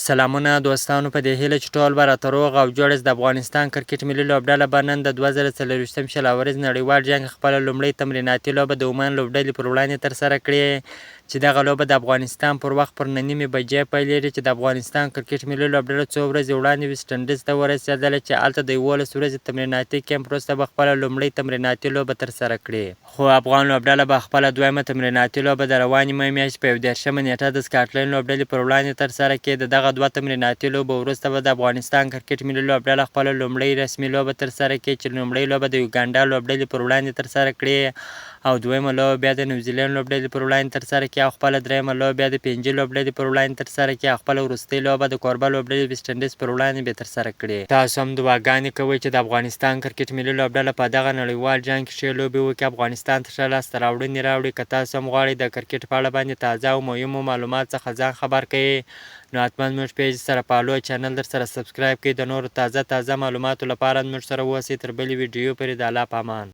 سلامونه دوستانو، په دې هیله چې ټول به راته روغ او جوړ یاست. د افغانستان کرکټ ملي لوبډله به نن د 2024 شل اوريز نړیوال جنګ خپله لومړۍ تمریناتي لوبه د عمان لوبډلې پر وړاندې ترسره کړې، چې دغه لوبه د افغانستان پر وخت پر 9:30 بجې پیلېږي. چې د افغانستان کرکټ ملي لوبډله څو ورځې وړاندې ویسټ انډیز ته ورسېدله، چې هلته د 11 ورځې تمریناتي کیمپ وروسته به خپله لومړۍ تمریناتي لوبه ترسره کړي. خو افغان لوبډله به خپله دویمه تمریناتي لوبه د روانې مې میاشتې په 21 نیټه د سکاټلند لوبډلې پر وړاندې ترسره کړي. دغه دوه تمریناتي لوبو وروسته به د افغانستان کرکټ ملي لوبډله خپله لومړۍ رسمي لوبه ترسره کړي، چې لومړۍ لوبه د یوګانډا لوبډلې پر وړاندې ترسره کړي او دویمه لوبه بیا د نیوزیلند لوبډلې پر وړاندې ترسره کړي او خپله دریمه لوبه بیا د فنجي لوبډلې پر وړاندې ترسره کړي او خپله وروستۍ لوبه د کوربه لوبډلې ویسټ انډیز پر وړاندې به ترسره کړي. تاسو هم دعاګانې کوئ چې د افغانستان کرکټ ملي لوبډله په دغه نړیوال جنګ کې ښې لوبې وکړي، افغانستان ته ښه لاسته راوړنې راوړي. که تاسو هم غواړئ د کرکټ په اړه باندې تازه او مهمو معلومات څخه ځان خبر کړئ، نو حتما زموږ پیج سره فالو، چینل در سره سبسکرایب کړئ. د نورو تازه معلوماتو لپاره زموږ سره اوسئ. تر بلې ویډیو پورې د الله په امان.